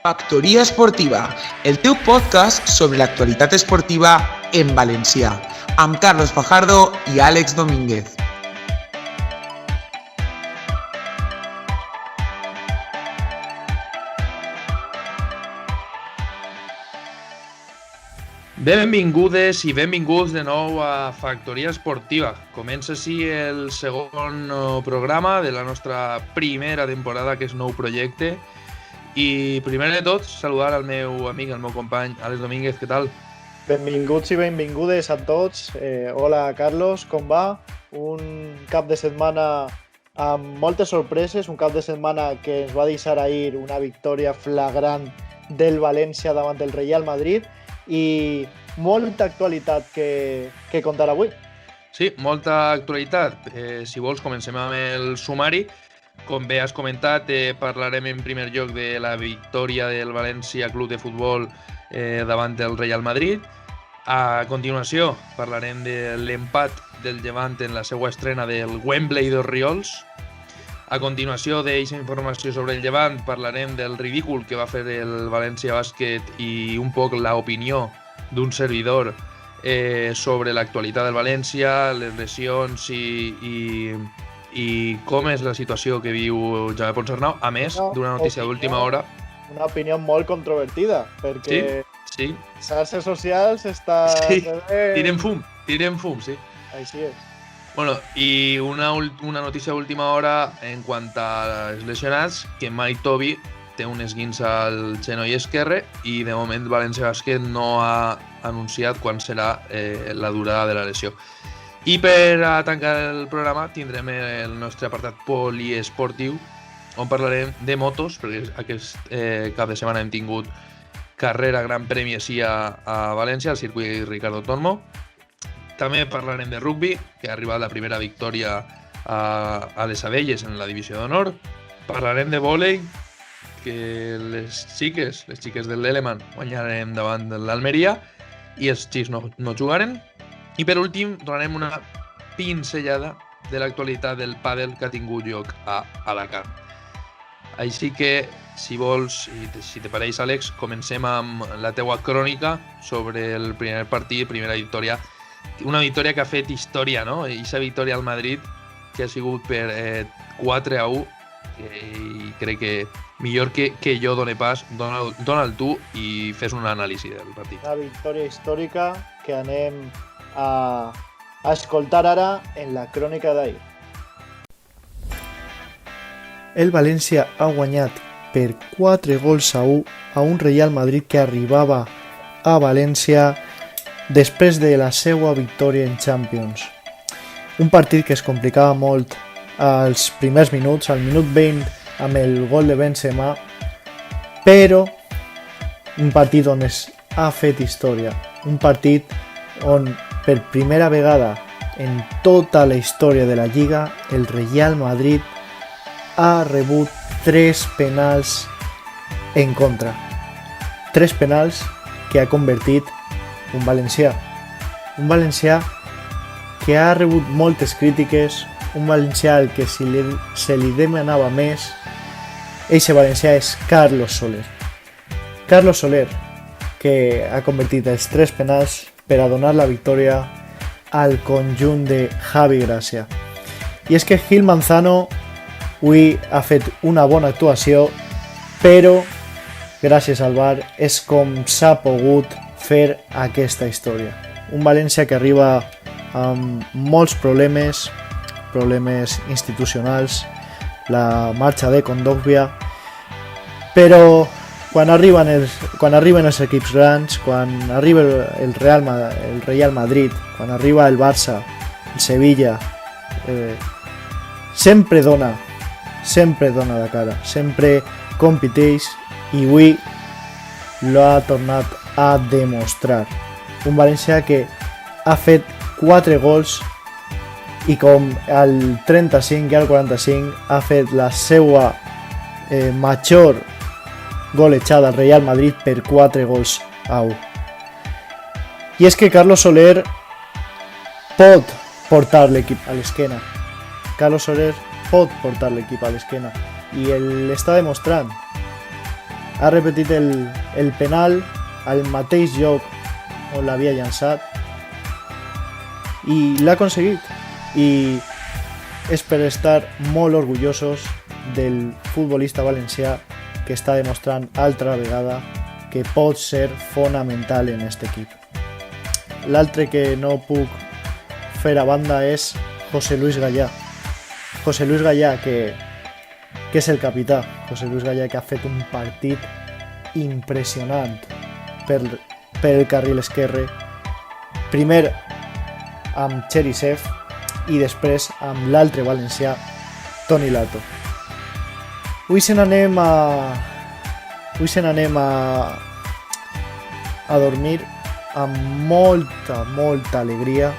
Factoria Esportiva, el teu podcast sobre l'actualitat esportiva en valencià, amb Carlos Fajardo i Àlex Domínguez. Benvingudes i benvinguts de nou a Factoria Esportiva. Comença així el segon programa de la nostra primera temporada, que és nou projecte. I primer de tot, saludar al meu amic, al meu company, Àlex Domínguez, què tal? Benvinguts i benvingudes a tots. Hola, Carlos, com va? Un cap de setmana amb moltes sorpreses, un cap de setmana que ens va deixar ahir una victòria flagrant del València davant del Real Madrid i molta actualitat que contar avui. Sí, molta actualitat. Si vols, comencem amb el sumari. Com bé has comentat, parlarem en primer lloc de la victòria del València Club de Futbol davant del Real Madrid. A continuació, parlarem de l'empat del Llevant en la seva estrena del Wembley dos Riols. A continuació d'aquesta informació sobre el Llevant, parlarem del ridícul que va fer el València Bàsquet i un poc l'opinió d'un servidor sobre l'actualitat del València, les lesions i com és la situació que viu Jaume Ponsarnau, a més d'una notícia d'última hora. Una opinió molt controvertida, perquè sí. xarxes socials està... Sí, tiren fum, sí. Així és. Bueno, i una notícia d'última hora en quant a lesionats, que Mike Toby té un esguinç al genoll esquerre i de moment València Bàsquet no ha anunciat quan serà la durada de la lesió. I per a tancar el programa tindrem el nostre apartat poliesportiu, on parlarem de motos, perquè aquest cap de setmana hem tingut carrera Gran Premi així a València, al circuit Ricardo Tormo. També parlarem de rugby, que ha arribat la primera victòria a les Abelles en la divisió d'honor. Parlarem de vòlei, que les xiques del Leleman guanyarem davant de l'Almeria i els xics no jugaren. I per últim, donarem una pinzellada de l'actualitat del pàdel que ha tingut lloc a Alacant. Així que, si vols, si te pareix, Àlex, comencem amb la teua crònica sobre el primer partit, primera victòria. Una victòria que ha fet història, no? I aquesta victòria al Madrid, que ha sigut per 4-1, i crec que millor que jo doni pas, dona'l tu i fes una anàlisi del partit. Una victòria històrica que anem a escoltar ara en la crònica d'ahir. El València ha guanyat per 4-1 a un Real Madrid que arribava a València després de la seva victòria en Champions. Un partit que es complicava molt als primers minuts, al minut 20 amb el gol de Benzema, però un partit on es ha fet història, un partit on per primera vegada en tota la història de la Lliga el Real Madrid ha rebut 3 penals en contra. 3 penals que ha convertit un valencià. Un valencià que ha rebut moltes crítiques, un valencià al que se li demanava més. Eixe valencià és Carlos Soler. Carlos Soler, que ha convertit els 3 penals per a donar la victòria al conjunt de Javi Gracia. I és que Gil Manzano avui ha fet una bona actuació, però gràcies al VAR és com s'ha pogut fer aquesta història. Un València que arriba amb molts problemes institucionals, la marxa de Kondogbia, però quan arriben els equips grans, quan arriba el Real Madrid, quan arriba el Barça, el Sevilla, sempre dona la cara, sempre competeix i avui l'ha tornat a demostrar. Un València que ha fet 4 gols i com al 35 i al 45 ha fet la seva major golejada al Real Madrid per 4-1. I és que Carlos Soler pot portar l'equip a l'esquena. Carlos Soler pot portar l'equip a l'esquena i l'està demostrant. ha repetit el penal al mateix lloc on l'havia llançat i l'ha aconseguit, i és per estar molt orgullosos del futbolista valencià que està demostrant altra vegada que pot ser fonamental en aquest equip. L'altre que no puc fer a banda és José Luis Gallà. José Luis Gallà, que és el capità. José Luis Gallà, que ha fet un partit impressionant per el carril esquerre. Primer amb Cherisev i després amb l'altre valencià, Toni Lato. Avui se n'anem a dormir amb molta alegria,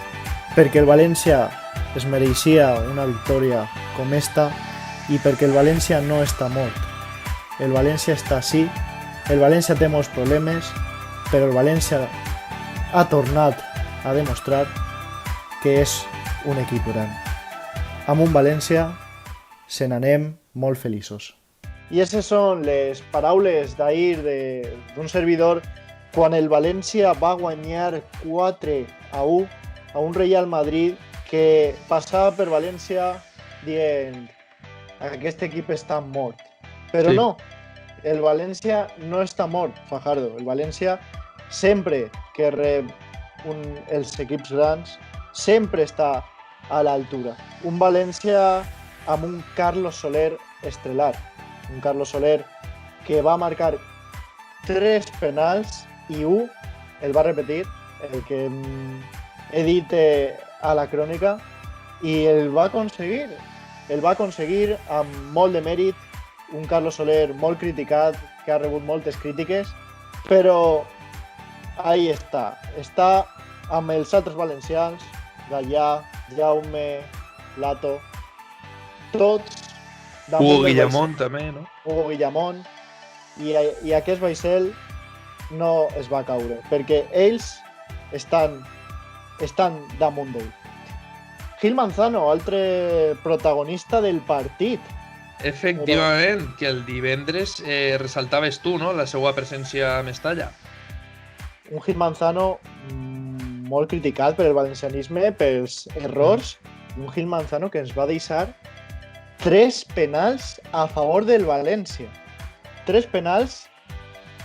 perquè el València es mereixia una victòria com esta i perquè el València no està mort. El València està sí, el València té molts problemes, però el València ha tornat a demostrar que és un equip gran. Amb un València se n'anem molt feliços. I aquestes són les paraules d'ahir d'un servidor quan el València va guanyar 4-1 a un Real Madrid que passava per València dient aquest equip està mort. Però sí. No, el València no està mort, Fajardo. El València sempre que rep els equips grans sempre està a l'altura. Un València amb un Carlos Soler estrelar. Un Carlos Soler que va marcar 3 penals i 1 el va repetir, el que he dit a la crònica, i el va aconseguir. El va aconseguir amb molt de mèrit, un Carlos Soler molt criticat, que ha rebut moltes crítiques, però ahí està. Està amb els altres valencians, Gallà, Jaume, Lato, tots. Hugo Guillamón també, no? Hugo Guillamón. I aquest vaixell no es va caure, perquè ells estan damunt d'ell. Gil Manzano, altre protagonista del partit. Efectivament, que el divendres ressaltaves tu, no?, la seva presència a Mestalla. Un Gil Manzano molt criticat per el valencianisme, pels errors, i un Gil Manzano que ens va deixar 3 penals a favor del València. 3 penals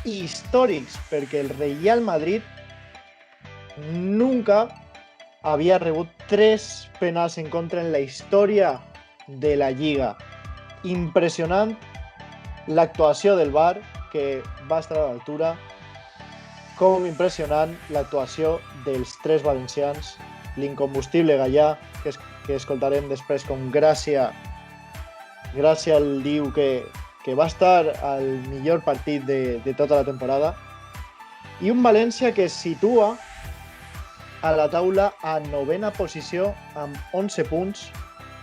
històrics, perquè el Real Madrid nunca havia rebut 3 penals en contra en la història de la Lliga. Impressionant l'actuació del VAR, que va estar a l'altura, com impressionant l'actuació dels 3 valencians, l'incombustible Gallà, que escoltarem després com Gràcia el diu que va estar al millor partit de tota la temporada, i un València que es situa a la taula a 9ª posició amb 11 punts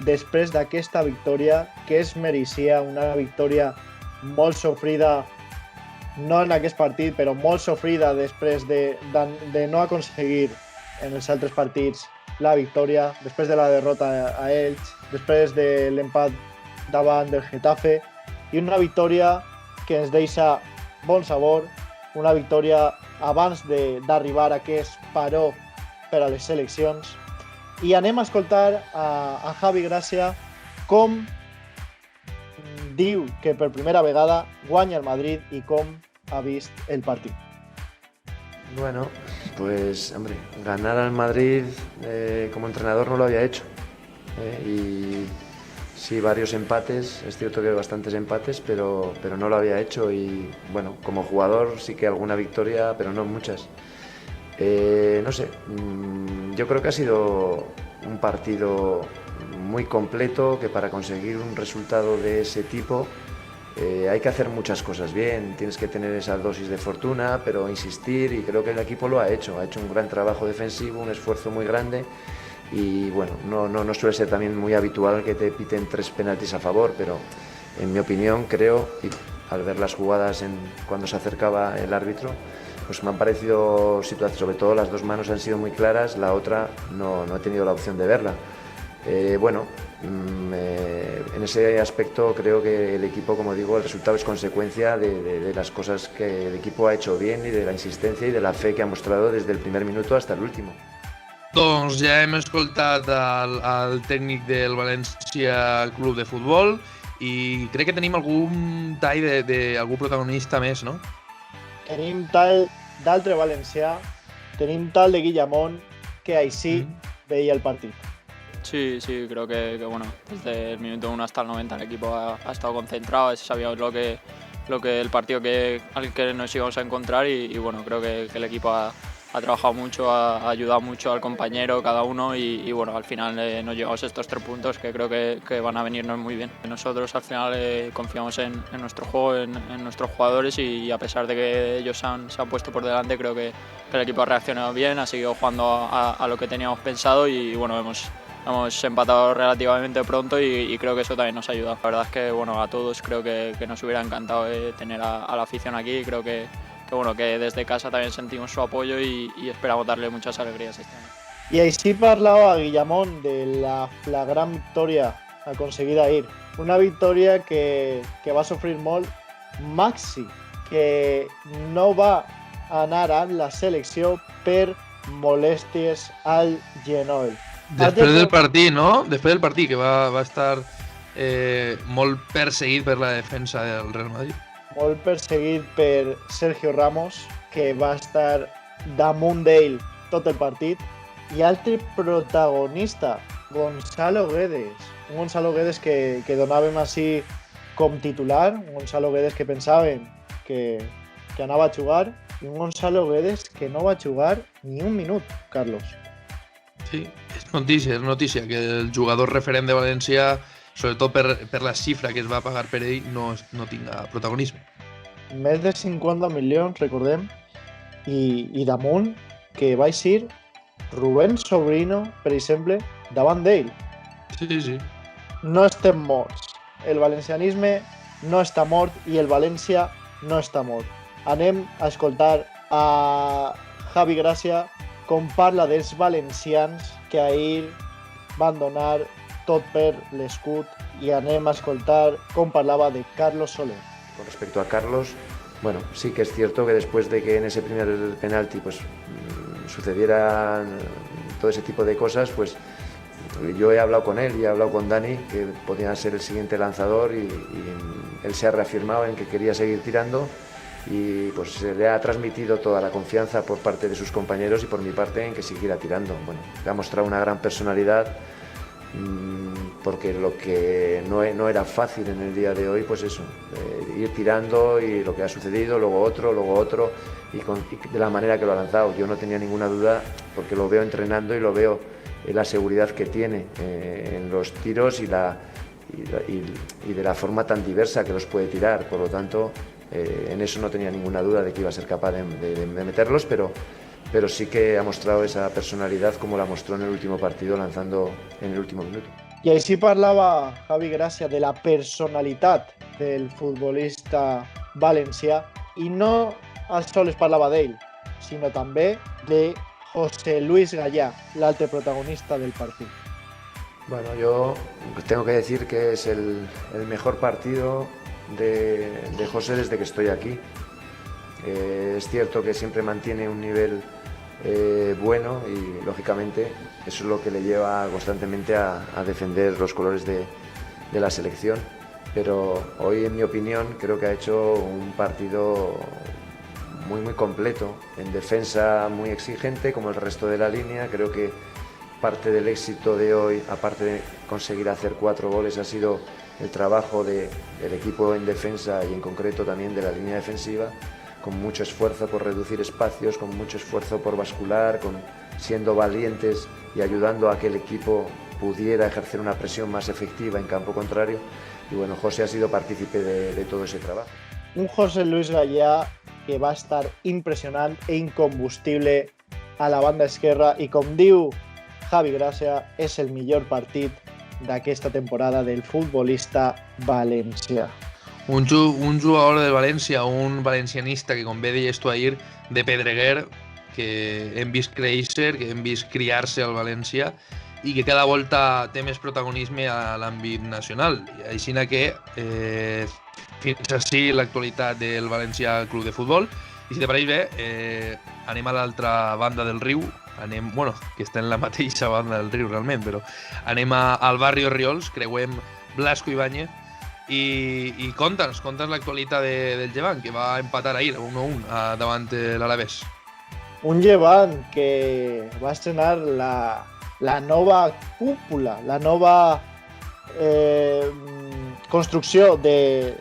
després d'aquesta victòria, que es mereixia una victòria molt sofrida, no en aquest partit, però molt sofrida després de no aconseguir en els altres partits la victòria, després de la derrota a Elx, després de l'empat davant del Getafe, i una victòria que ens deixa bon sabor, una victòria abans d'arribar a aquest paró per a les seleccions. I anem a escoltar a Javi Gràcia com diu que per primera vegada guanya el Madrid y com ha vist el partit. Bueno, pues hombre, ganar al Madrid como entrenador no lo había hecho. Y sí, varios empates, es cierto que bastantes empates, pero no lo había hecho. Y bueno, como jugador sí que alguna victoria, pero no muchas. No sé, yo creo que ha sido un partido muy completo, que para conseguir un resultado de ese tipo hay que hacer muchas cosas bien, tienes que tener esa dosis de fortuna, pero insistir, y creo que el equipo lo ha hecho un gran trabajo defensivo, un esfuerzo muy grande, y bueno, no suele ser también muy habitual que te piten 3 penaltis a favor, pero en mi opinión creo, y al ver las jugadas cuando se acercaba el árbitro, pues me han parecido situaciones, sobre todo las 2 manos han sido muy claras, la otra no he tenido la opción de verla. En ese aspecto creo que el equipo, como digo, el resultado es consecuencia de las cosas que el equipo ha hecho bien y de la insistencia y de la fe que ha mostrado desde el primer minuto hasta el último. Doncs ja hem escoltat el tècnic del València Club de Futbol i crec que tenim algun tall d'algú protagonista més, no? Tenim tal d'altre valencià, tenim tal de Guillamón, que ahí sí veía el partido. Sí, creo que bueno, desde el minuto 1 hasta el 90 el equipo ha estado concentrado, sabíamos lo que el partido al que nos íbamos a encontrar y bueno, creo que el equipo ha trabajado mucho, ha ayudado mucho al compañero, cada uno y bueno, al final nos llevamos estos 3 puntos que creo que van a venirnos muy bien. Nosotros al final confiamos en nuestro juego, en nuestros jugadores y a pesar de que ellos se han puesto por delante, creo que el equipo ha reaccionado bien, ha seguido jugando a lo que teníamos pensado y bueno, hemos empatado relativamente pronto y creo que eso también nos ayuda. La verdad es que bueno, a todos creo que nos hubiera encantado tener a la afición aquí, creo que desde casa también sentimos su apoyo y esperamos darle muchas alegrías este año. Y ahí sí parlaba Guillamón de la gran victoria aconseguida ahir. Una victòria que va sofrir molt Maxi, que no va anar a la selecció per molèsties al genoll. Després del partit, no? Després del partit, que va estar molt perseguit per la defensa del Real Madrid. Molt perseguit per Sergio Ramos, que va estar damunt d'ell tot el partit. I altre protagonista, Gonzalo Guedes. Un Gonzalo Guedes que donàvem així com titular, un Gonzalo Guedes que pensàvem que anava a jugar, i un Gonzalo Guedes que no va jugar ni un minut, Carlos. Sí, és notícia que el jugador referent de València, sobretot per la xifra que es va pagar per ell, no tinga protagonisme. Més de 50 milions, recordem, i damunt que va ser Rubén Sobrino, per exemple, davant d'ell. Sí. No estem morts. El valencianisme no està mort i el València no està mort. Anem a escoltar a Javi Gràcia com parla dels valencians que ahir van donar tot per l'escut y anem a escoltar com parlava de Carlos Soler. Con respecto a Carlos, bueno, sí que es cierto que después de que en ese primer penalti pues sucedieran todo ese tipo de cosas, pues yo he hablado con él y he hablado con Dani, que podía ser el siguiente lanzador y él se ha reafirmado en que quería seguir tirando y pues se le ha transmitido toda la confianza por parte de sus compañeros y por mi parte en que siguiera tirando. Bueno, le ha mostrado una gran personalidad, porque lo que no era fácil en el día de hoy, pues eso, ir tirando y lo que ha sucedido, luego otro y de la manera que lo ha lanzado. Yo no tenía ninguna duda porque lo veo entrenando y lo veo la seguridad que tiene en los tiros y de la forma tan diversa que los puede tirar. Por lo tanto, en eso no tenía ninguna duda de que iba a ser capaz de meterlos, pero sí que ha mostrado esa personalidad como la mostró en el último partido, lanzando en el último minuto. I així parlava Javi Gràcia de la personalitat del futbolista valencià i no sols parlava d'ell, sinó també de José Luis Gallá, l'altre protagonista del partit. Bueno, yo tengo que decir que es el mejor partido de José desde que estoy aquí. Es cierto que siempre mantiene un nivel bueno y lógicamente eso es lo que le lleva constantemente a defender los colores de la selección, pero hoy en mi opinión creo que ha hecho un partido muy completo, en defensa muy exigente como el resto de la línea. Creo que parte del éxito de hoy, aparte de conseguir hacer 4 goles, ha sido el trabajo del equipo en defensa y en concreto también de la línea defensiva, con mucho esfuerzo por reducir espacios, con mucho esfuerzo por bascular, siendo valientes y ayudando a que el equipo pudiera ejercer una presión más efectiva en campo contrario. Y bueno, José ha sido partícipe de todo ese trabajo. Un José Luis Gallá que va estar impressionant e incombustible a la banda esquerra i, com diu Javi Gràcia, és el millor partit d'aquesta temporada del futbolista valencià. Un jugador del València, un valencianista que, com bé deies tu ahir, de Pedreguer, que hem vist créixer, que hem vist criar-se al València i que cada volta té més protagonisme a l'àmbit nacional. I així que fins així l'actualitat del València Club de Futbol. I si te pareix bé, anem a l'altra banda del riu, que està en la mateixa banda del riu realment, però anem al barri Orriols, creuem Blasco Ibáñez i conta'ns l'actualitat del Llevant, que va empatar ahir 1-1 davant l'Alavés. Un Llevant que va estrenar la nova cúpula, la nova construcció de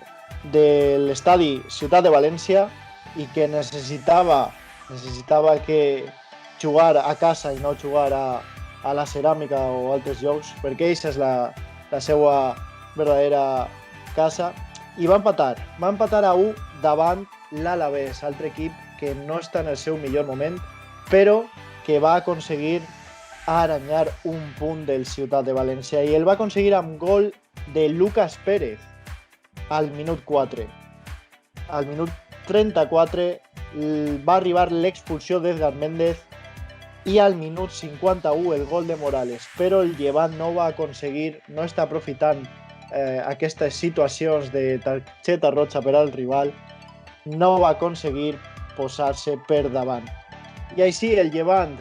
l'estadi Ciutat de València i que necessitava que jugar a casa i no jugar a la ceràmica o altres llocs, perquè aquesta és la seva verdadera casa, i va empatar a 1 davant l'Alavés, altre equip que no està en el seu millor moment, però que va aconseguir aranyar un punt del Ciutat de València, i el va aconseguir amb gol de Lucas Pérez al minut 4. Al minut 34 va arribar l'expulsió d'Edgar Méndez i al minut 51 el gol de Morales, però el Llevant no va aconseguir, no està aprofitant aquestes situacions de targeta roja per al rival, no va aconseguir posar-se per davant. I així el Llevant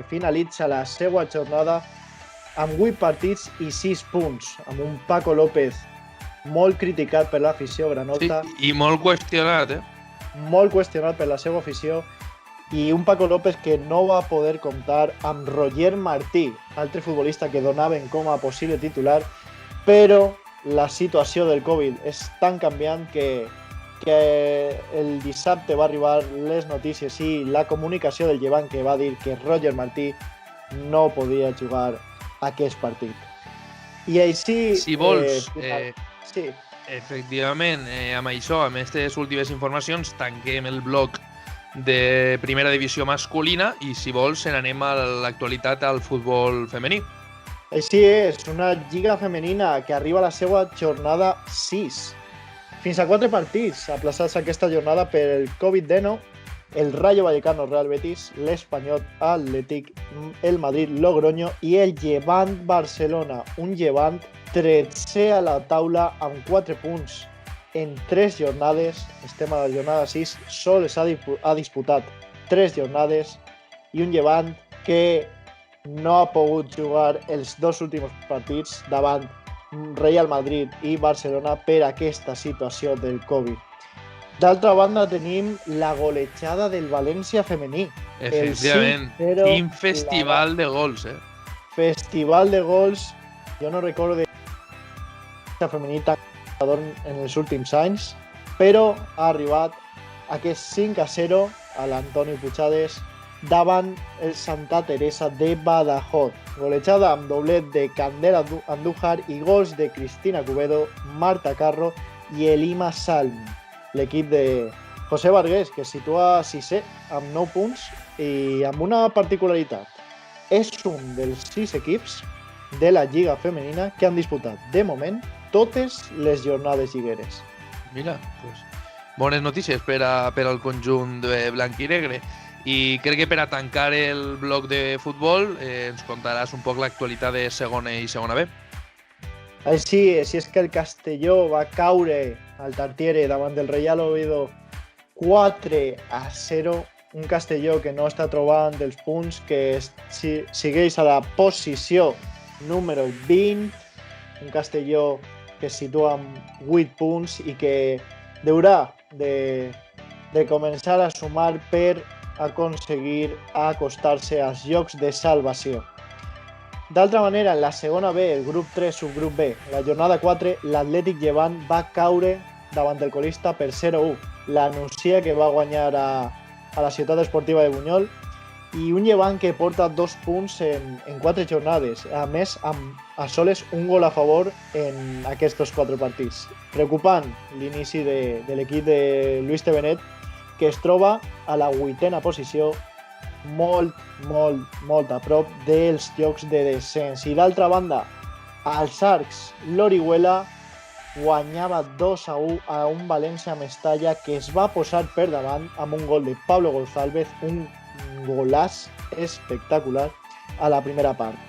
finalitza la seva jornada amb 8 partits i 6 punts, amb un Paco López molt criticat per l'afició granota. Sí, i molt qüestionat, Molt qüestionat per la seva afició, i un Paco López que no va poder comptar amb Roger Martí, altre futbolista que donaven com a possible titular, però la situació del Covid és tan canviant que el dissabte va arribar les notícies i la comunicació del Llevant que va dir que Roger Martí no podia jugar aquest partit. I així... Si vols, sí. Efectivament, amb això, amb aquestes últimes informacions, tanquem el bloc de primera divisió masculina i, si vols, n'anem a l'actualitat al futbol femení. Així és, una lliga femenina que arriba a la seva jornada 6. Fins a 4 partits aplaçats aquesta jornada per el Covid-19, el Rayo Vallecano Real Betis, l'Espanyol Atlètic, el Madrid Logroño i el Llevant Barcelona. Un Llevant 13è a la taula amb 4 punts en 3 jornades. Estem a la jornada 6, sols ha disputat 3 jornades, i un Llevant que no ha pogut jugar els 2 últims partits davant Real Madrid i Barcelona per aquesta situació del Covid. D'altra banda, tenim la golejada del València femení. Efectivament, quin festival de gols, Festival de gols. Jo no recordo de femení tan en els últims anys, però ha arribat aquest 5-0 a l'Antoni Puigades davant el Santa Teresa de Badajoz. Golejada amb doblet de Candela Andújar i gols de Cristina Cubedo, Marta Carro i Elima Salm. L'equip de José Bargués, que es situa 6è amb 9 punts i amb una particularitat. És un dels 6 equips de la Lliga Femenina que han disputat, de moment, totes les jornades lligueres. Mira, pues, bones notícies per al conjunt de blanc i negre. I crec que per a tancar el bloc de futbol ens contaràs un poc l'actualitat de segona i segona B. Així és que el Castelló va caure al Tartiere davant del Real Oviedo 4-0. Un Castelló que no està trobant els punts, que segueix a la posició número 20. Un Castelló que es situa amb 8 punts i que haurà de començar a sumar per aconseguir acostar-se als llocs de salvació. D'altra manera, en la segona B, el grup 3, subgrup B, la jornada 4, l'Atlètic Llevant va caure davant del colista per 0-1. La Nucia, que va guanyar a la Ciutat Esportiva de Bunyol, i un Llevant que porta 2 punts en 4 jornades, a més amb a soles un gol a favor en aquests 4 partits. Preocupant l'inici de l'equip de Luis Tevenet, que es troba a la 8a posició, molt a prop dels llocs de descens. I d'altra banda, els Arcs l'Orihuela guanyava 2-1 a un València Mestalla, que es va posar per davant amb un gol de Pablo González, un golàs espectacular a la primera part.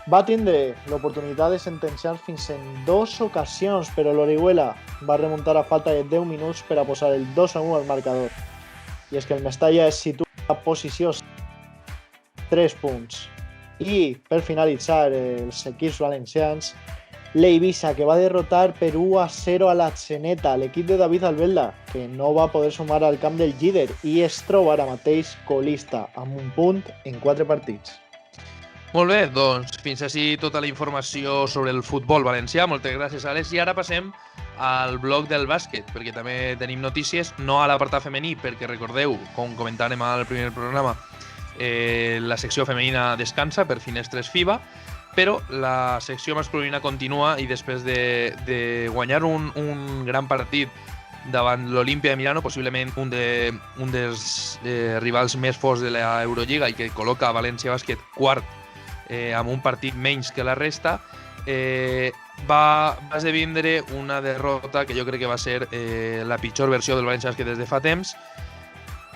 Va tindre l'oportunitat de sentenciar fins en 2 ocasions, però l'Orihuela va remuntar a falta de 10 minuts per a posar el 2-1 al marcador. I és que el Mestalla es situa a posició 3 punts. I, per finalitzar els equips valencians, l'Eivissa, que va derrotar per 1-0 a la Xeneta, l'equip de David Albelda, que no va poder sumar al camp del líder i es troba ara mateix colista, amb un punt en 4 partits. Molt bé, doncs fins així tota la informació sobre el futbol valencià. Moltes gràcies, Àlex. I ara passem al bloc del bàsquet, perquè també tenim notícies, no a l'apartat femení, perquè recordeu, com comentàrem al primer programa, la secció femenina descansa per finestres FIBA, però la secció masculina continua i després de guanyar un gran partit davant l'Olimpia de Milano, possiblement un dels rivals més forts de l'Eurolliga i que col·loca València Bàsquet quart amb un partit menys que la resta, va esdevindre una derrota que jo crec que va ser la pitjor versió del València Bàsquet des de fa temps.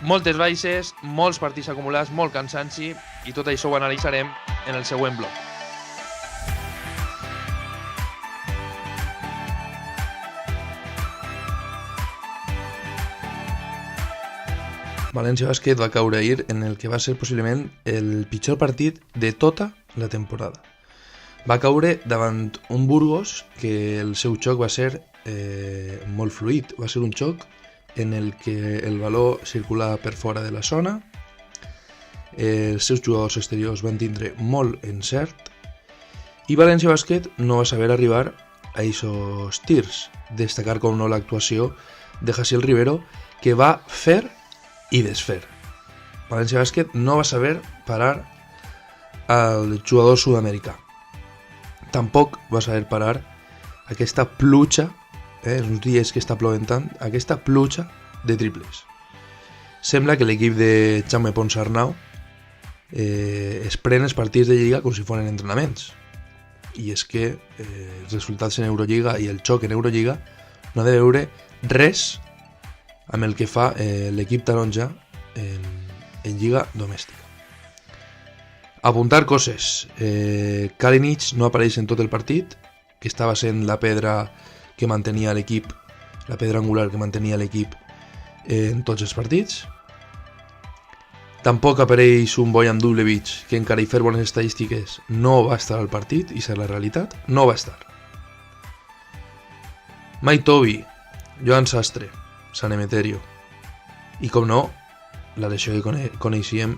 Moltes baixes, molts partits acumulats, molt cansanci, i tot això ho analitzarem en el següent bloc. València Bàsquet va caure ahir en el que va ser possiblement el pitjor partit de tota la temporada. Va caure davant un Burgos que el seu xoc va ser molt fluid. Va ser un xoc en el que el valor circulava per fora de la zona, els seus jugadors exteriors van tindre molt encert i València Bàsquet no va saber arribar a aquests tirs. Destacar com no l'actuació de Jaciel Rivero, que va fer i desfer. València Bàsquet no va saber parar al jugador sud-americà. Tampoc va saber parar aquesta pluja, uns dies que està plovent tant, aquesta pluja de triples. Sembla que l'equip de Jaume Ponsarnau es pren els partits de Lliga com si foren entrenaments. I és que els resultats en Eurolliga i el xoc en Eurolliga no ha de veure res amb el que fa l'equip taronja en Lliga domèstica. Apuntar coses. Kalinic no apareix en tot el partit, que estava sent la pedra que mantenia l'equip, la pedra angular que mantenia l'equip en tots els partits. Tampoc apareix un Bojan Dublevic, que encara hi fer bones estadístiques no va estar al partit, i és la realitat, no va estar. Mike Toby, Joan Sastre, San Emeterio i, com no, la lesió que coneixíem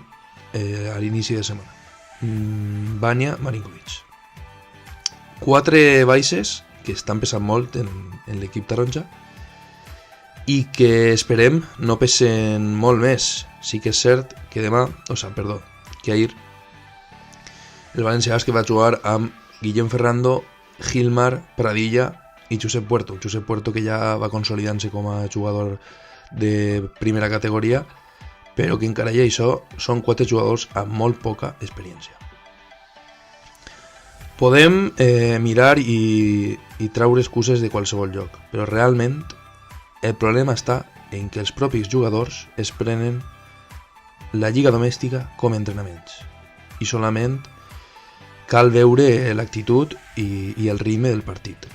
a l'inici de setmana, Vanya Marinkovic. 4 baixes que estan pesant molt en l'equip taronja i que esperem no pesen molt més. Sí que és cert que que ahir el València Bàsquet va jugar amb Guillem Ferrando, Gilmar, Pradilla i Josep Puerto. Josep Puerto, que ja va consolidant-se com a jugador de primera categoria, però que encara hi ha això, són 4 jugadors amb molt poca experiència. Podem mirar i traure excuses de qualsevol lloc, però realment el problema està en que els propis jugadors es prenen la lliga domèstica com a entrenaments i solament cal veure l'actitud i el ritme del partit.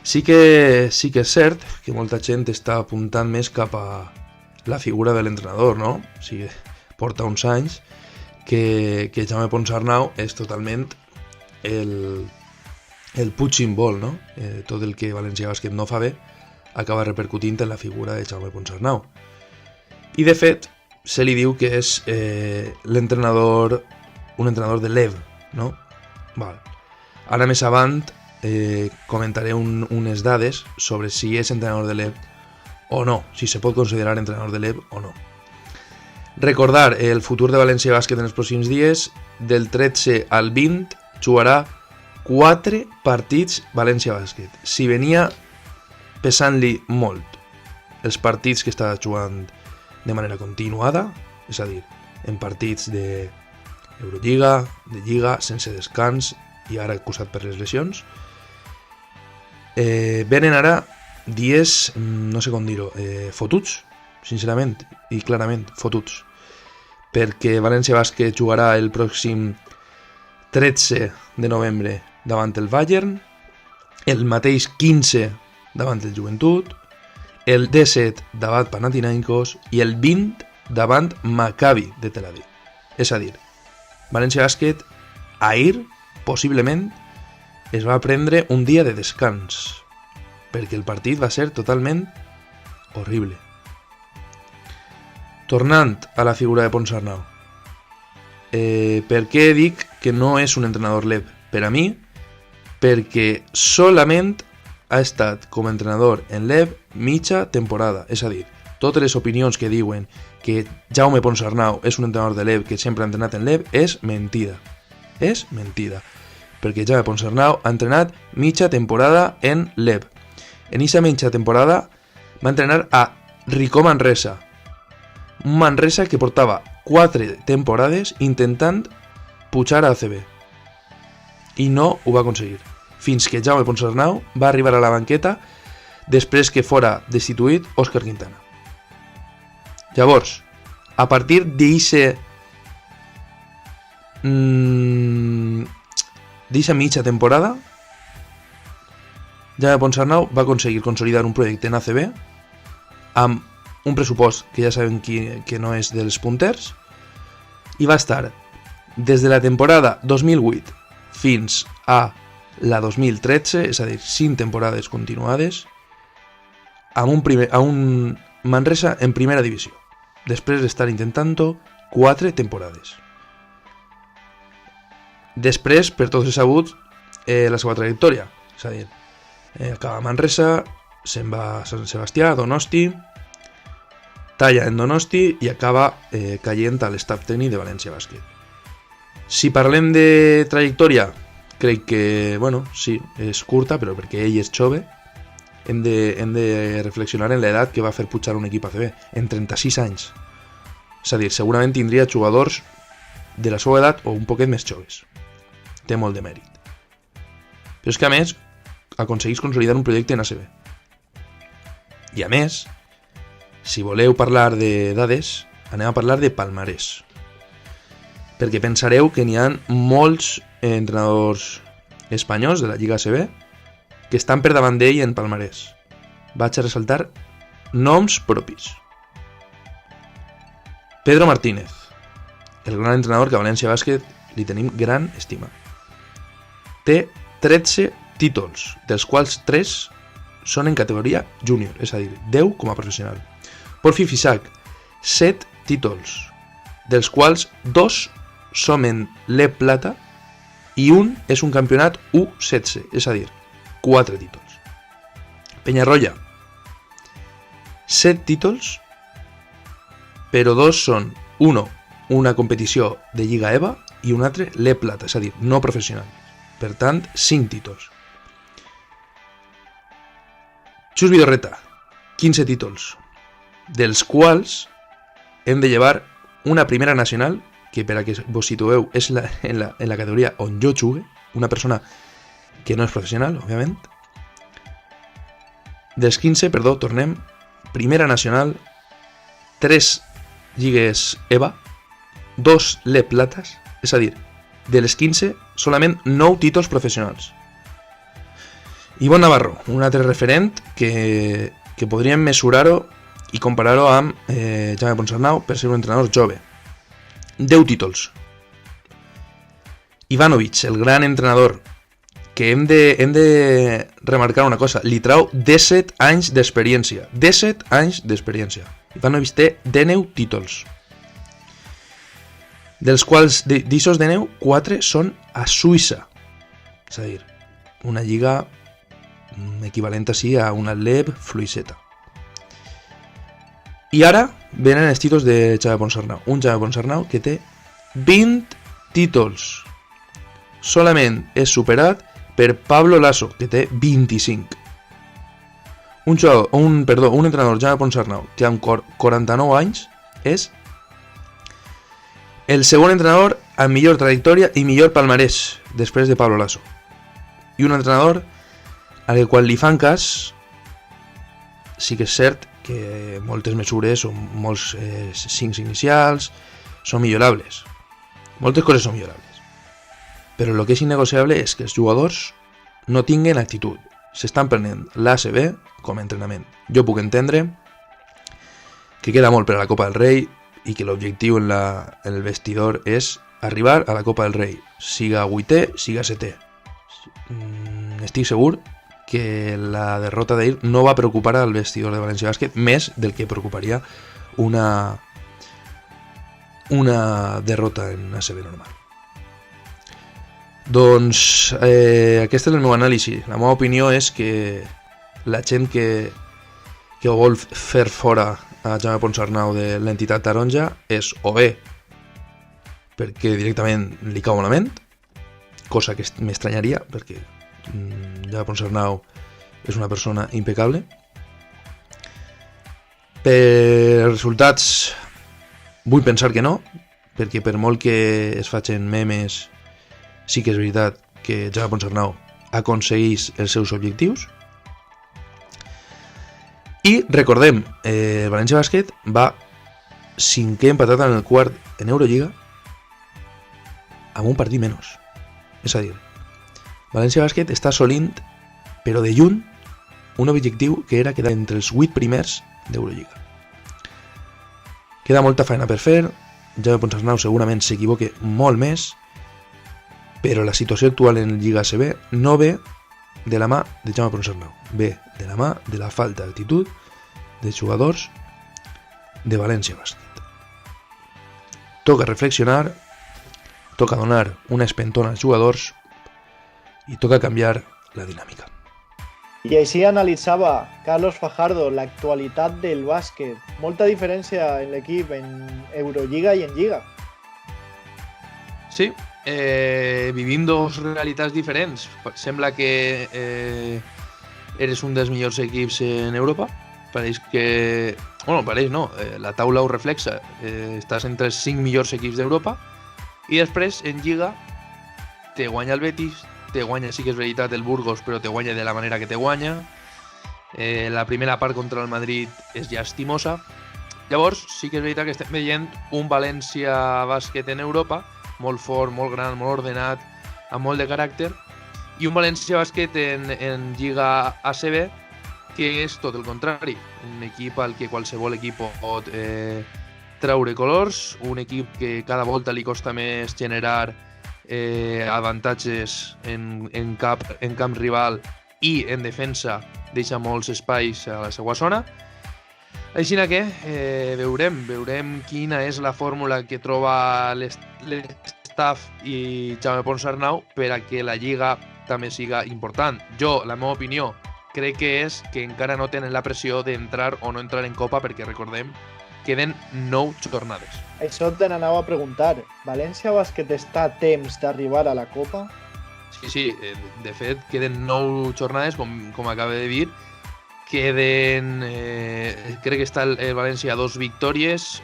Sí que és cert que molta gent està apuntant més cap a la figura de l'entrenador, no? O sigui, porta uns anys que Jaume Ponsarnau és totalment el punching ball, no? Tot el que València Bàsquet no fa bé acaba repercutint en la figura de Jaume Ponsarnau. I de fet, se li diu que és un entrenador de l'EV, no? Val. Ara més avant comentaré unes dades sobre si és entrenador de l'EV o no, si se pot considerar entrenador de l'EV o no. Recordar el futur de València Bàsquet en els pròxims dies. Del 13 al 20 jugarà 4 partits València Bàsquet. Si venia pesant-li molt els partits que està jugant de manera continuada, és a dir, en partits d'Eurolliga, de Lliga, sense descans i ara acusat per les lesions, venen ara dies, no sé com dir-ho, fotuts, sincerament i clarament fotuts, perquè València Bàsquet jugarà el pròxim 13 de novembre davant el Bayern, el mateix 15 davant el Joventut, el 17 davant Panathinaikos i el 20 davant Maccabi de Tel Aviv. És a dir, València Bàsquet ahir, possiblement, es va prendre un dia de descans, perquè el partit va ser totalment horrible. Tornant a la figura de Ponsarnau, per què dic que no és un entrenador LEB? Per a mi, perquè solament ha estat com a entrenador en LEB mitja temporada, és a dir, totes les opinions que diuen que Jaume Ponsarnau és un entrenador de LEB que sempre ha entrenat en LEB és mentida. És mentida. Perquè Jaume Ponsarnau ha entrenat mitja temporada en LEB. En aquesta mitja temporada va entrenar a Ricó Manresa. Un Manresa que portava 4 temporades intentant pujar a ACB. I no ho va aconseguir. Fins que Jaume Ponsarnau va arribar a la banqueta després que fora destituït Òscar Quintana. Llavors, a partir d'eixa mitja temporada, Jaume Ponsarnau va aconseguir consolidar un projecte en ACB amb un pressupost que ja sabem que no és dels punters, i va estar des de la temporada 2008 fins a la 2013, és a dir, 5 temporades continuades, amb un Manresa en primera divisió, després d'estar intentant-ho 4 temporades. Després, per tots els sabuts, la seva trajectòria, és a dir, acaba a Manresa, se'n va a Sant Sebastià, a Donosti, talla en Donosti i acaba caient a l'estaf tècnic de València Bàsquet. Si parlem de trajectòria, crec que, bueno, sí, és curta, però perquè ell és jove, hem de reflexionar en l'edat que va fer pujar un equip ACB, en 36 anys. És a dir, segurament tindria jugadors de la seva edat o un poquet més joves. Té molt de mèrit. Però és que, a més, aconseguís consolidar un projecte en ACB. I, a més, si voleu parlar de dades, anem a parlar de palmarès. Perquè pensareu que n'hi ha molts entrenadors espanyols de la Lliga ACB que estan per davant d'ell en palmarès. Vaig a ressaltar noms propis. Pedro Martínez, el gran entrenador que a València Bàsquet li tenim gran estima. Té 13 títols, dels quals 3 són en categoria júnior, és a dir, 10 com a professional. Porfi Fisac, 7 títols, dels quals 2 són en LEB Plata i un és un campionat U16, és a dir, 4 títols. Peñarroya, 7 títols, però 2 són, una competició de Lliga EVA i un altre LEB Plata, és a dir, no professional. Per tant, 5 títols. Xus Vidorreta, 15 títols, dels quals hem de llevar una primera nacional, que per a que vos situeu és en la categoria on jo jugue, una persona que no és professional, òbviament. Dels 15, tornem, primera nacional, 3 lligues EVA, 2 LEB Platas, és a dir, de les 15, solament 9 títols professionals. Ivonne Navarro, un altre referent que podríem mesurar-ho i comparar-ho amb Jaume Ponsarnau per ser un entrenador jove. 10 títols. Ivanovic, el gran entrenador, que hem de remarcar una cosa, li trau 17 anys d'experiència. 17 anys d'experiència. Ivanovic té 19 títols. Dels quals, d'aixòs 19, 4 són a Suïssa. És a dir, una lliga equivalent així a una LEB fluixeta. I ara venen els títols de Jaume Ponsarnau. Un Jaume Ponsarnau que té 20 títols. Solament és superat per Pablo Lasso, que té 25. Un entrenador, Jaume Ponsarnau, que amb 49 anys és el segon entrenador amb millor trajectòria i millor palmarès després de Pablo Lasso. I un entrenador al qual li fan cas, sí que és cert que moltes mesures o molts cincs inicials són millorables. Moltes coses són millorables. Però el que és innegociable és que els jugadors no tinguen actitud. S'estan prenent l'ACB com a entrenament. Jo puc entendre que queda molt per a la Copa del Rei i que l'objectiu en el vestidor és arribar a la Copa del Rei, siga 8è, siga 7è. Estic segur que la derrota d'ahir no va preocupar al vestidor de València Bàsquet més del que preocuparia una derrota en ACB normal. Doncs aquest és el meu anàlisi. La meva opinió és que la gent que vol fer fora a Jaume Ponsarnau de l'entitat taronja és o bé perquè directament li cau malament, cosa que m'estranyaria perquè Jaume Ponsarnau és una persona impecable. Per resultats vull pensar que no, perquè per molt que es facin memes sí que és veritat que Jaume Ponsarnau aconsegueix els seus objectius. I recordem, el València Bàsquet va 5è empatat en el quart en Eurolliga amb un partit menys. És a dir, València Bàsquet està assolint, però de lluny, un objectiu que era quedar entre els 8 primers d'Eurolliga. Queda molta feina per fer, Jaume Ponsarnau segurament s'equivoque molt més, però la situació actual en Lliga ACB no ve de la mà de Jaume Ponsarnau, ve de la mà de la falta d'actitud de jugadors de València Bàsquet. Toca reflexionar, toca donar una espentona als jugadors i toca canviar la dinàmica. I així analitzava Carlos Fajardo l'actualitat del bàsquet. Molta diferència en l'equip en Eurolliga i en Lliga. Sí, vivim dos realitats diferents. Sembla que eres un dels millors equips en Europa. Pareix que... Bueno, pareix no, la taula ho reflexa. Estàs entre els 5 millors equips d'Europa i després en Lliga te guanya el Betis, te guanya, sí que és veritat, el Burgos, però te guanya de la manera que te guanya. La primera part contra el Madrid és llastimosa. Llavors, sí que és veritat que estem veient un València Bàsquet en Europa molt fort, molt gran, molt ordenat, amb molt de caràcter, i un València Bàsquet en Lliga ACB que és tot el contrari, un equip al que qualsevol equip pot treure colors, un equip que cada volta li costa més generar avantatges en camp rival i en defensa deixa molts espais a la seva zona. Així que veurem quina és la fórmula que troba l'staff i Jaume Ponsarnau per a que la Lliga també siga important. Jo, la meva opinió, crec que és que encara no tenen la pressió d'entrar o no entrar en Copa perquè, recordem, queden 9 jornades. Això te n'anava a preguntar. València Bàsquet està a temps d'arribar a la Copa? Sí, de fet, queden 9 jornades, com acaba de dir. Queden... crec que està el València a 2 victòries.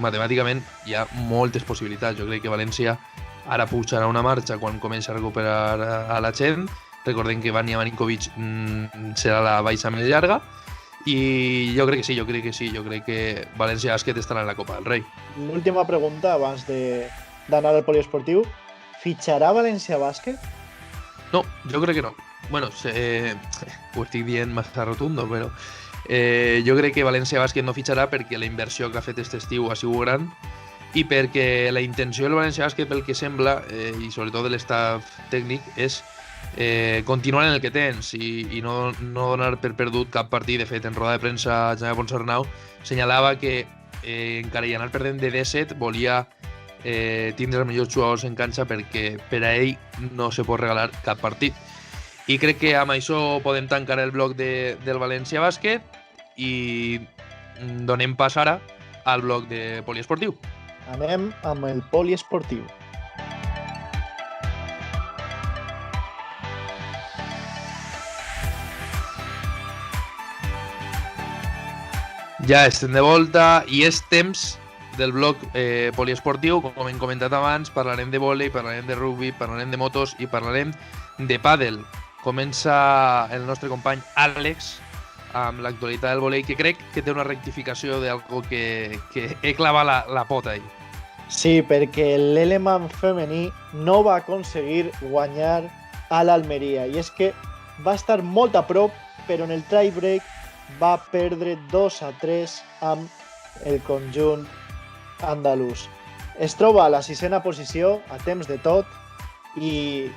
Matemàticament hi ha moltes possibilitats. Jo crec que València ara pujarà una marxa quan comença a recuperar a la gent. Recordem que Vanja Marinkovic serà la baixa més llarga. I jo crec que sí. Jo crec que València Bàsquet estarà en la Copa del Rei. L'última pregunta abans d'anar al poliesportiu. Fitxarà València Bàsquet? No, jo crec que no. Bueno, ho estic dient massa rotundo, però jo crec que València Bàsquet no fitxarà perquè la inversió que ha fet aquest estiu ha sigut gran i perquè la intenció del València Bàsquet, pel que sembla, i sobretot de l'estaf tècnic, és continuar en el que tens i no donar per perdut cap partit. De fet, en roda de premsa, Jaume Ponsarnau senyalava que encara i anar perdent de 17 volia tindre els millors jugadors en canxa perquè per a ell no se pot regalar cap partit. I crec que amb això podem tancar el bloc del València Bàsquet i donem pas ara al bloc de poliesportiu. Anem amb el poliesportiu. Ja estem de volta i és temps del bloc poliesportiu. Com hem comentat abans, parlarem de vòlei, parlarem de rugby, parlarem de motos i parlarem de pàdel. Comença el nostre company Àlex amb l'actualitat del vòlei, que crec que té una rectificació d'algo que he clavat la pota ahí. Sí, perquè l'Eleman femení no va aconseguir guanyar a l'Almeria. I és que va estar molt a prop, però en el tie-break va perdre 2-3 amb el conjunt andalús. Es troba a la 6ª posició, a temps de tot, i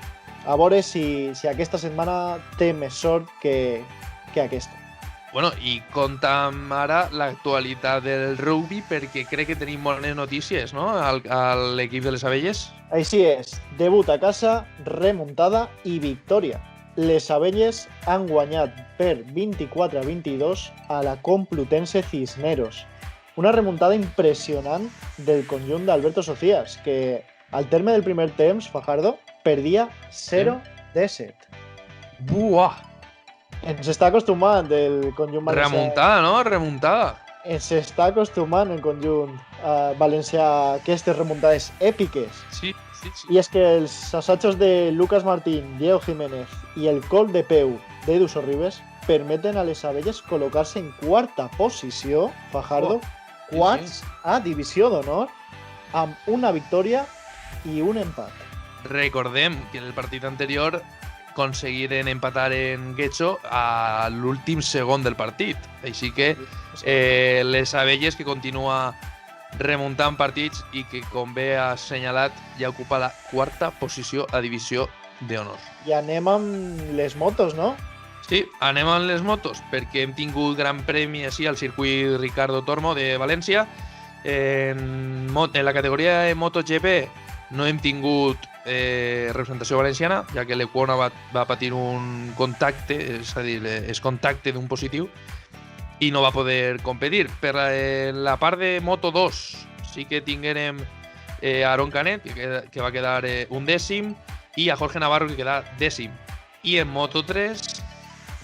a veure si aquesta setmana té més sort que aquesta. Bueno, i compta'm ara l'actualitat del rugby, perquè crec que tenim bones notícies, no?, a l'equip de les Abelles. Així és, debut a casa, remuntada i victòria. Les Abelles han guanyat per 24-22 a la Complutense Cisneros. Una remuntada impressionant del conjunt d'Alberto Socias, que al terme del primer temps, Fajardo, perdia 0-7. Buah! Ens està acostumant el conjunt valencià. Remuntada, no? Remuntada. Ens està acostumant el conjunt valencià a aquestes remuntades èpiques. Sí. I és que els assajos de Lucas Martín, Diego Jiménez i el col de peu d'Edu Sorribes permeten a les Abelles col·locar-se en 4ª posició, Fajardo, quarts a Divisió d'Honor, amb una victòria i un empat. Recordem que en el partit anterior aconseguiren empatar en Getxo a l'últim segon del partit. Així que les Abelles, que continua remuntant partits i que, com bé ha assenyalat, ja ocupa la 4ª posició a Divisió d'Honor. I anem amb les motos, no? Sí, anem amb les motos, perquè hem tingut gran premi així al circuit Ricardo Tormo de València. En la categoria de MotoGP no hem tingut representació valenciana, ja que l'Equona va patir un contacte, és a dir, és contacte d'un positiu, i no va poder competir. Per la part de Moto2 sí que tinguérem a Aaron Canet, que va quedar 11º, i a Jorge Navarro, que queda 10º. I en Moto3,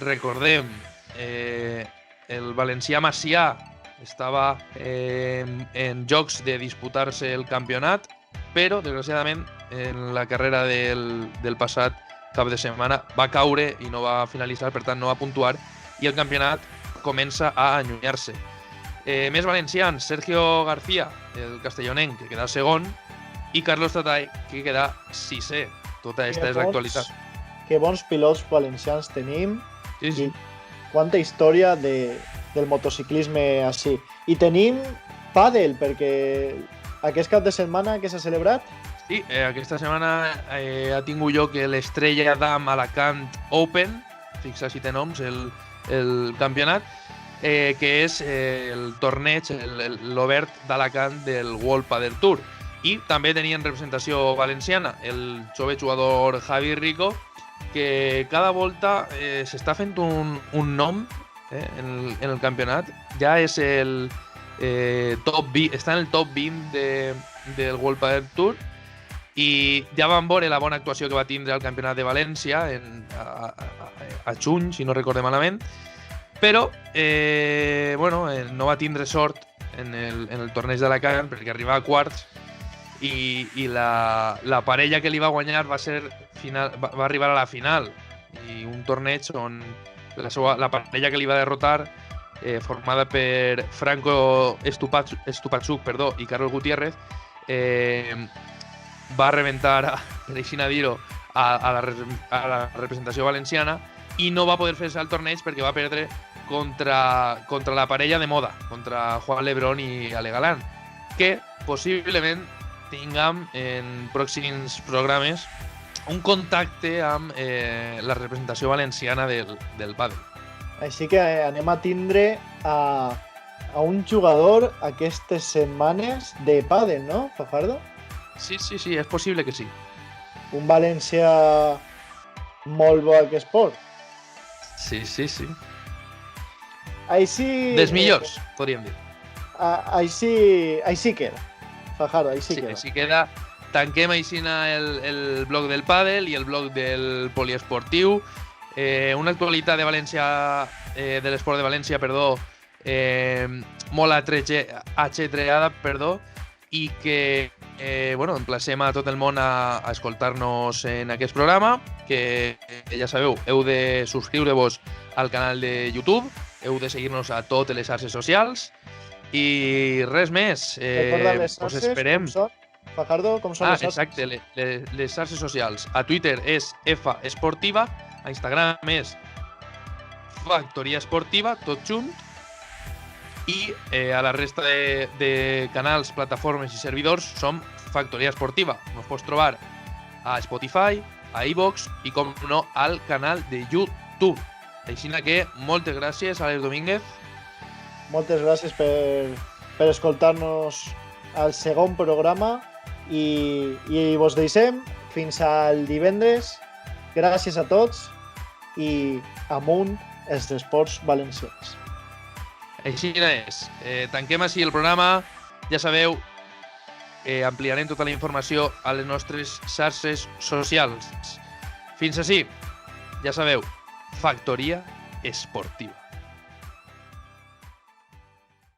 recordem, el valencià Macià estava en jocs de disputar-se el campionat, però, desgraciadament, en la carrera del passat cap de setmana va caure i no va finalitzar, per tant no va puntuar, i el campionat comença a allunyar-se. Més valencians, Sergio García, el castellonenc, que queda segon, i Carlos Tatay, que queda 6è. Tota aquesta és l'actualitat. Que bons pilots valencians tenim. Sí. I quanta història del motociclisme així. I tenim pàdel, perquè aquest cap de setmana que s'ha celebrat? Sí, aquesta setmana ha tingut lloc l'Estrella d'Am Alacant Open, fixa si té noms, el campionat, que és el torneig, l'obert d'Alacant del World Padel Tour. I també tenien representació valenciana, el jove jugador Javi Rico, que cada volta s'està fent un nom en el campionat. Ja és el top 20, està en el top 20 del World Padel Tour, i ja vam veure la bona actuació que va tindre al Campionat de València a juny, si no recorde malament, però no va tindre sort en el torneig d'Alacant, perquè arribava a quarts, i la parella que li va guanyar va arribar a la final, i un torneig on la parella que li va derrotar, formada per Franco Stupachuk i Carlos Gutiérrez, va rebentar, per així dir-ho, a la representació valenciana, i no va poder fer-se al torneig perquè va perdre contra la parella de moda, contra Juan Lebrón i Ale Galán, que possiblement tinguem en pròxims programes un contacte amb la representació valenciana del pàdel. Així que anem a tindre a un jugador aquestes setmanes de pàdel, no, Fajardo? Sí, és possible que sí. Un valencià molt bo al esport. Sí. Així... Dels millors, podríem dir. Així queda, Fajardo, així queda. Així queda. Tanquem així el blog del pàdel i el blog del poliesportiu. Una actualitat de València, de l'esport de València, molt atxetreada, i que emplacem a tot el món a escoltar-nos en aquest programa, que ja sabeu, heu de subscriure-vos al canal de YouTube, heu de seguir-nos a totes les xarxes socials, i res més, us esperem. Fajardo, com són les xarxes? Exacte, les xarxes socials. A Twitter és F Esportiva, a Instagram és Factoria Esportiva, tot junt, i a la resta de canals, plataformes i servidors som Factoria Esportiva. Nos pots trobar a Spotify, a iVoox i, com no, al canal de YouTube. Així que moltes gràcies, Àlex Domínguez. Moltes gràcies per escoltar-nos al segon programa i vos deixem fins al divendres. Gràcies a tots i amunt els esports valencians. Així és. Tanquem així el programa. Ja sabeu, ampliarem tota la informació a les nostres xarxes socials. Fins així, ja sabeu, Factoria Esportiva.